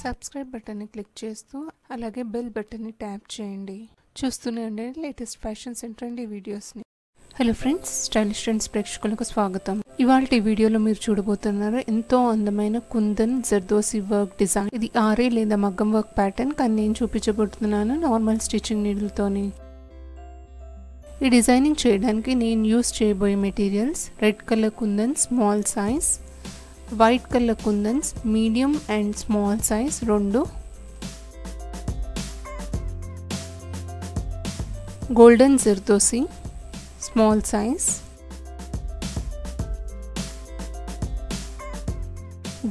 Subscribe బటన్ని click చేస్తూ అలాగే బెల్ బటన్ని ట్యాప్ చేయండి. చూస్తూనే ఉండండి లేటెస్ట్ ఫ్యాషన్స్ అండ్ ట్రెండీ వీడియోస్ని. హలో ఫ్రెండ్స్, స్టైలిష్ ట్రెండ్స్ ప్రేక్షకులకు స్వాగతం. ఇవాళ వీడియోలో మీరు చూడబోతున్నారు ఎంతో అందమైన కుందన్ జర్దోసి వర్క్ డిజైన్. ఇది ఆరే లేదా మగ్గం వర్క్ ప్యాటర్న్, కానీ నేను చూపించబోతున్నాను నార్మల్ స్టిచ్చింగ్ నీడిల్తోని. ఈ డిజైనింగ్ చేయడానికి నేను యూస్ చేయబోయే materials red colour kundan small size, white colour kundans medium and small size 2, golden zardozi small size,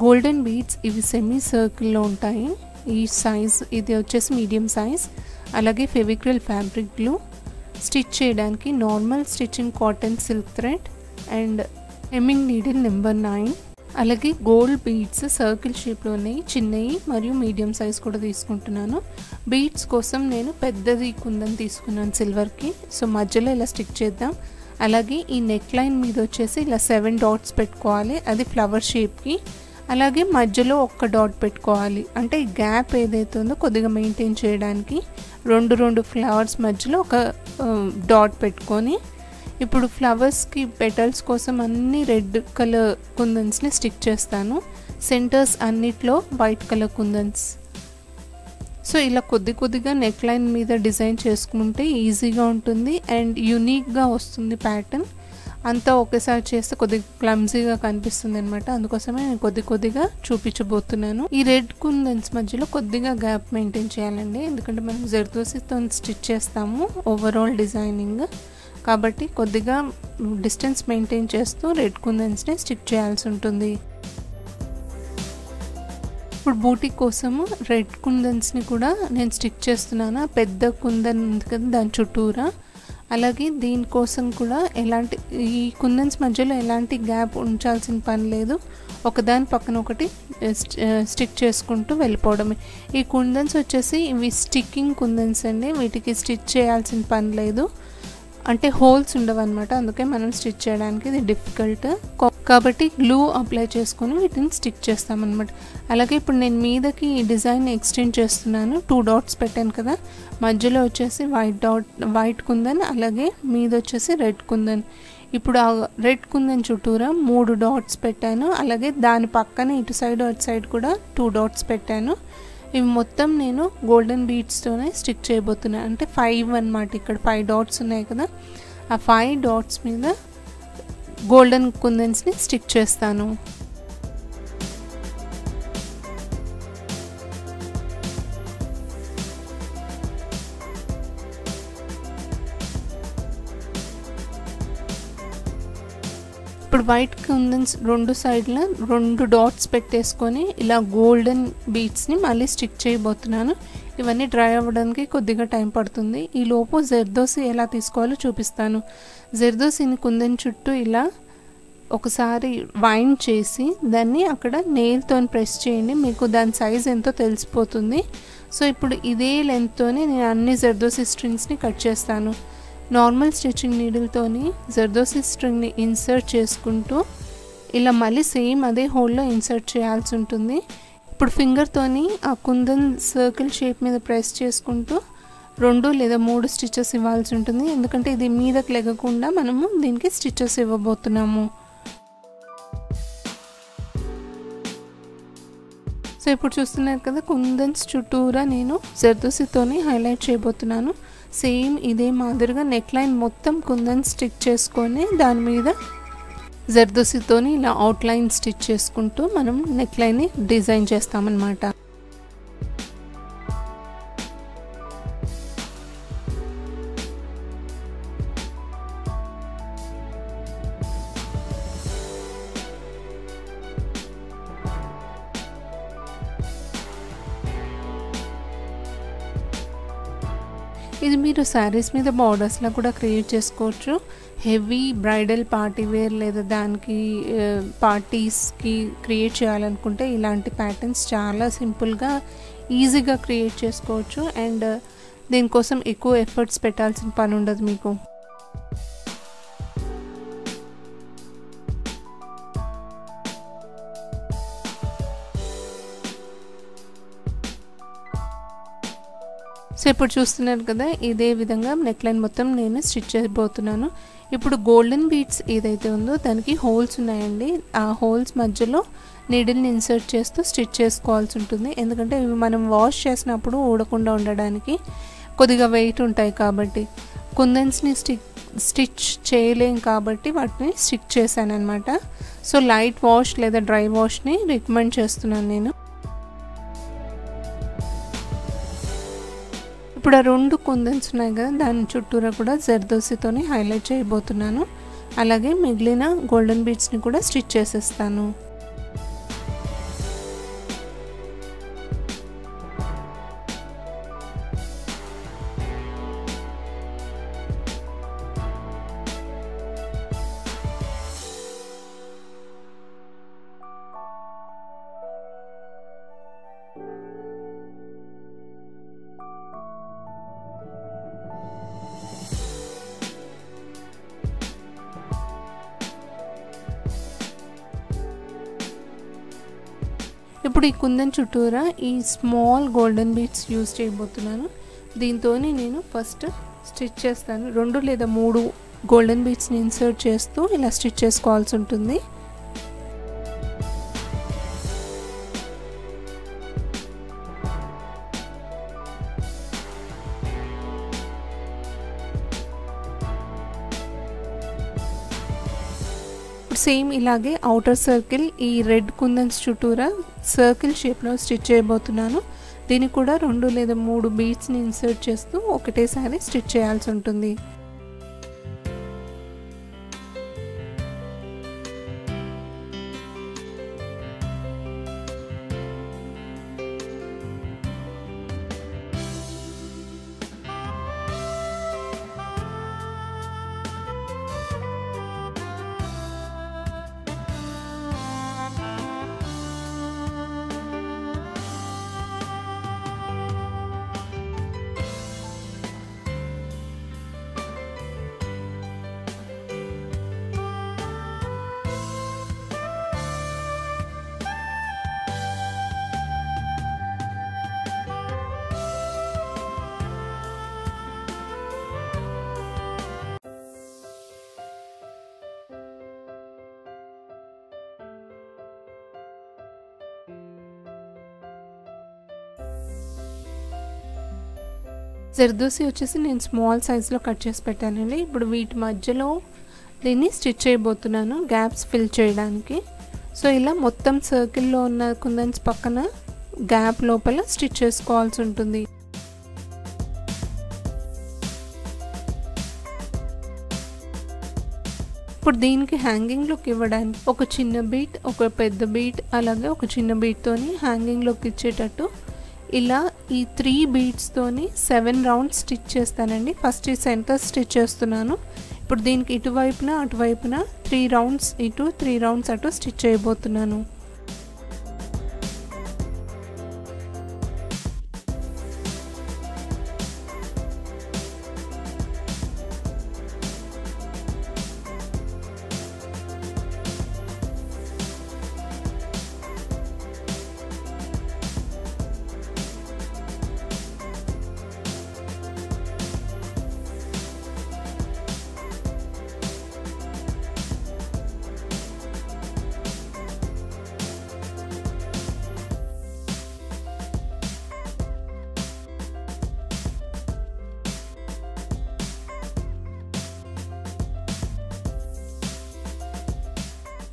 golden beads ఇవి సెమీ సర్కిల్లో ఉంటాయి. ఈ సైజ్ ఇది వచ్చేసి మీడియం సైజ్. అలాగే ఫెవిక్రిల్ ఫ్యాబ్రిక్ గ్లూ, స్టిచ్ చేయడానికి normal stitching cotton silk thread and hemming needle number 9. అలాగే gold beads circle షేప్లో ఉన్నాయి, చిన్నవి మరియు మీడియం సైజ్ కూడా తీసుకుంటున్నాను. బీడ్స్ కోసం నేను పెద్దది కుందన్ తీసుకున్నాను సిల్వర్కి. సో మధ్యలో ఇలా స్టిక్ చేద్దాం. అలాగే ఈ నెక్ లైన్ మీద వచ్చేసి ఇలా 7 డాట్స్ పెట్టుకోవాలి, అది ఫ్లవర్ షేప్కి. అలాగే మధ్యలో ఒక్క డాట్ పెట్టుకోవాలి, అంటే ఈ గ్యాప్ ఏదైతే ఉందో కొద్దిగా మెయింటైన్ చేయడానికి 2 ఫ్లవర్స్ మధ్యలో ఒక డాట్ పెట్టుకొని, ఇప్పుడు ఫ్లవర్స్కి పెటల్స్ కోసం అన్ని రెడ్ కలర్ కుందన్స్ని స్టిక్ చేస్తాను. సెంటర్స్ అన్నిట్లో వైట్ కలర్ కుందన్స్. సో ఇలా కొద్దిగా నెక్ లైన్ మీద డిజైన్ చేసుకుంటే ఈజీగా ఉంటుంది అండ్ యూనిక్గా వస్తుంది ప్యాటర్న్. అంతా ఒకేసారి చేస్తే కొద్దిగా క్లమ్జీగా కనిపిస్తుంది అనమాట. అందుకోసమే నేను కొద్దిగా చూపించబోతున్నాను. ఈ రెడ్ కుందన్స్ మధ్యలో కొద్దిగా గ్యాప్ మెయింటైన్ చేయాలండి, ఎందుకంటే మనం జర్దోసితో స్టిచ్ చేస్తాము ఓవరాల్ డిజైనింగ్. కాబట్టి కొద్దిగా డిస్టెన్స్ మెయింటైన్ చేస్తూ రెడ్ కుందన్స్ని స్టిక్ చేయాల్సి ఉంటుంది. ఇప్పుడు బూటీ కోసము రెడ్ కుందన్స్ని కూడా నేను స్టిక్ చేస్తున్నాను. పెద్ద కుందన్ ఉంది కదా దాని చుట్టూరా. అలాగే దీనికోసం కూడా ఈ కుందన్స్ మధ్యలో ఎలాంటి గ్యాప్ ఉంచాల్సిన పని లేదు, ఒకదాని పక్కన ఒకటి స్టిక్ చేసుకుంటూ వెళ్ళిపోవడమే. ఈ కుందన్స్ వచ్చేసి ఇవి స్టిక్కింగ్ కుందన్స్ అండి, వీటికి స్టిచ్ చేయాల్సిన పని లేదు, అంటే హోల్స్ ఉండవు అనమాట. అందుకే మనం స్టిచ్ చేయడానికి ఇది డిఫికల్ట్. కాబట్టి గ్లూ అప్లై చేసుకొని వీటిని స్టిక్ చేస్తామన్నమాట. అలాగే ఇప్పుడు నేను మీదకి ఈ డిజైన్ ఎక్స్టెండ్ చేస్తున్నాను. 2 డాట్స్ పెట్టాను కదా, మధ్యలో వచ్చేసి వైట్ కుందన్, అలాగే మీద వచ్చేసి రెడ్ కుందన్. ఇప్పుడు ఆ రెడ్ కుందన్ చుట్టూరా 3 డాట్స్ పెట్టాను. అలాగే దాని పక్కన ఇటు సైడ్ అటు సైడ్ కూడా 2 డాట్స్ పెట్టాను. ఇవి మొత్తం నేను గోల్డెన్ బీడ్స్తోనే స్టిక్ చేయబోతున్నాను. అంటే 5 అన్నమాట. ఇక్కడ 5 డాట్స్ ఉన్నాయి కదా, ఆ 5 డాట్స్ మీద గోల్డెన్ కుందన్స్ని స్టిక్ చేస్తాను. ఇప్పుడు వైట్ కుందన్స్ 2 సైడ్ల 2 డాట్స్ పెట్టేసుకొని ఇలా గోల్డెన్ బీడ్స్ని మళ్ళీ స్టిక్ చేయబోతున్నాను. ఇవన్నీ డ్రై అవ్వడానికి కొద్దిగా టైం పడుతుంది. ఈ లోపు జర్దోసి ఎలా తీసుకోవాలో చూపిస్తాను. జర్దోసిని కుందన్ చుట్టూ ఇలా ఒకసారి వైండ్ చేసి దాన్ని అక్కడ నెయిల్తో ప్రెస్ చేయండి, మీకు దాని సైజ్ ఎంతో తెలిసిపోతుంది. సో ఇప్పుడు ఇదే లెంత్తోనే నేను అన్ని జర్దోసి స్ట్రింగ్స్ని కట్ చేస్తాను. నార్మల్ స్టిచ్చింగ్ నీడిల్తోని జర్దోసి స్ట్రింగ్ని ఇన్సర్ట్ చేసుకుంటూ ఇలా మళ్ళీ సేమ్ అదే హోల్లో ఇన్సర్ట్ చేయాల్సి ఉంటుంది. ఇప్పుడు ఫింగర్తోని ఆ కుందన్ సర్కిల్ షేప్ మీద ప్రెస్ చేసుకుంటూ 2 లేదా 3 స్టిచెస్ ఇవ్వాల్సి ఉంటుంది, ఎందుకంటే ఇది మీదకి లెగకుండా మనము దీనికి స్టిచెస్ ఇవ్వబోతున్నాము. సో ఇప్పుడు చూస్తున్నారు కదా, కుందన్స్ చుట్టూరా నేను జర్దోసితోని హైలైట్ చేయబోతున్నాను. సేమ్ ఇదే మాదిరిగా నెక్ లైన్ మొత్తం కుందన్ స్టిక్ చేసుకొని దాని మీద జర్దోసితోని ఇలా అవుట్లైన్ స్టిచ్ చేసుకుంటూ మనం నెక్ లైన్ని డిజైన్ చేస్తామన్నమాట. ఇది మీరు శారీస్ మీద బార్డర్స్లా కూడా క్రియేట్ చేసుకోవచ్చు. హెవీ బ్రైడల్ పార్టీ వేర్ లేదా దానికి పార్టీస్కి క్రియేట్ చేయాలనుకుంటే ఇలాంటి ప్యాటర్న్స్ చాలా సింపుల్గా ఈజీగా క్రియేట్ చేసుకోవచ్చు అండ్ దీనికోసం ఎక్కువ ఎఫర్ట్స్ పెట్టాల్సిన పని ఉండదు మీకు. సో ఇప్పుడు చూస్తున్నారు కదా, ఇదే విధంగా నెక్ లైన్ మొత్తం నేను స్టిచ్ చేయబోతున్నాను. ఇప్పుడు గోల్డెన్ బీడ్స్ ఏదైతే ఉందో దానికి హోల్స్ ఉన్నాయండి. ఆ హోల్స్ మధ్యలో నీడిల్ని ఇన్సర్ట్ చేస్తూ స్టిచ్ చేసుకోవాల్సి ఉంటుంది. ఎందుకంటే ఇవి మనం వాష్ చేసినప్పుడు ఊడకుండా ఉండడానికి, కొద్దిగా వెయిట్ ఉంటాయి కాబట్టి. కుందన్స్ని స్టిచ్ చేయలేం కాబట్టి వాటిని స్టిక్ చేశాను అనమాట. సో లైట్ వాష్ లేదా డ్రై వాష్ని రికమెండ్ చేస్తున్నాను నేను. ఇప్పుడు ఆ 2 కుందన్స్ ఉన్నాయి కదా, దాని చుట్టూరా కూడా జర్దోసితోని హైలైట్ చేయబోతున్నాను. అలాగే మిగిలిన గోల్డెన్ బీడ్స్ని కూడా స్టిచ్ చేసేస్తాను. ఇప్పుడు ఈ కుందన్ చుట్టూరా ఈ స్మాల్ గోల్డెన్ బీడ్స్ యూజ్ చేయబోతున్నాను. దీంతో నేను ఫస్ట్ స్టిచ్ చేస్తాను. 2 లేదా 3 గోల్డెన్ బీడ్స్ని ఇన్సర్ట్ చేస్తూ ఇలా స్టిచ్ చేసుకోవాల్సి ఉంటుంది. సేమ్ ఇలాగే అవుటర్ సర్కిల్ ఈ రెడ్ కుందన్స్ చుట్టూరా సర్కిల్ షేప్లో స్టిచ్ చేయబోతున్నాను. దీనికి కూడా 2 లేదా 3 బీడ్స్ని ఇన్సర్ట్ చేస్తూ ఒకటేసారి స్టిచ్ చేయాల్సి ఉంటుంది. జర్దోసి వచ్చేసి నేను స్మాల్ సైజ్లో కట్ చేసి పెట్టానండి. ఇప్పుడు వీటి మధ్యలో దీన్ని స్టిచ్ చేయబోతున్నాను గ్యాప్స్ ఫిల్ చేయడానికి. సో ఇలా మొత్తం సర్కిల్లో ఉన్న కుందన్స్ పక్కన గ్యాప్ లోపల స్టిచ్ చేసుకోవాల్సి ఉంటుంది. ఇప్పుడు దీనికి హ్యాంగింగ్ లుక్ ఇవ్వడానికి ఒక చిన్న బీట్, ఒక పెద్ద బీట్, అలాగే ఒక చిన్న బీట్తోని హ్యాంగింగ్ లుక్ ఇచ్చేటట్టు ఇలా ఈ 3 బీడ్స్తోని 7 రౌండ్స్ స్టిచ్ చేస్తానండి. ఫస్ట్ ఈ సెంటర్ స్టిచ్ చేస్తున్నాను. ఇప్పుడు దీనికి ఇటువైపున అటువైపున 3 రౌండ్స్ ఇటు 3 రౌండ్స్ అటు స్టిచ్ చేయబోతున్నాను.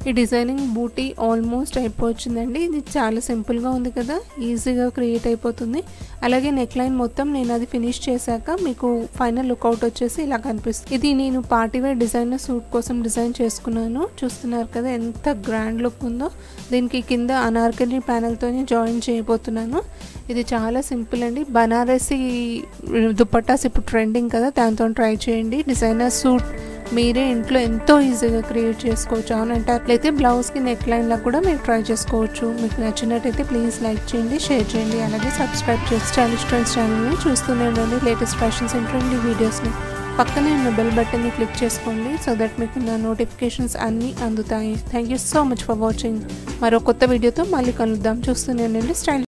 ఈ డిజైనింగ్ బూటీ ఆల్మోస్ట్ అయిపోవచ్చిందండి. ఇది చాలా సింపుల్గా ఉంది కదా, ఈజీగా క్రియేట్ అయిపోతుంది. అలాగే నెక్ లైన్ మొత్తం నేను అది ఫినిష్ చేశాక మీకు ఫైనల్ లుక్అవుట్ వచ్చేసి ఇలా కనిపిస్తుంది. ఇది నేను పార్టీవేర్ డిజైనర్ సూట్ కోసం డిజైన్ చేసుకున్నాను. చూస్తున్నారు కదా ఎంత గ్రాండ్ లుక్ ఉందో. దీనికి కింద అనార్కలి ప్యానెల్తోనే జాయిన్ చేయబోతున్నాను. ఇది చాలా సింపుల్ అండి. బనారసి దుపట్టాస్ ఇప్పుడు ట్రెండింగ్ కదా, దాంతో ట్రై చేయండి. డిజైనర్ సూట్ మీరే ఇంట్లో ఎంతో ఈజీగా క్రియేట్ చేసుకోవచ్చు. అవునంటే అట్లయితే బ్లౌజ్కి నెక్ లైన్లా కూడా మీరు ట్రై చేసుకోవచ్చు. మీకు నచ్చినట్టయితే ప్లీజ్ లైక్ చేయండి, షేర్ చేయండి, అలాగే సబ్స్క్రైబ్ చేసి స్టైలిష్ ట్రెండ్స్ ఛానల్ని చూస్తూనే ఉండండి. లేటెస్ట్ ఫ్యాషన్స్ అండ్ ట్రెండీ వీడియోస్ని పక్కనే ఉన్న బెల్ బటన్ని క్లిక్ చేసుకోండి. సో దట్ మీకు నా నోటిఫికేషన్స్ అన్నీ అందుతాయి. Thank you so much for watching. మరో కొత్త వీడియోతో మళ్ళీ కలుద్దాం. చూస్తూనే ఉండండి స్టైల్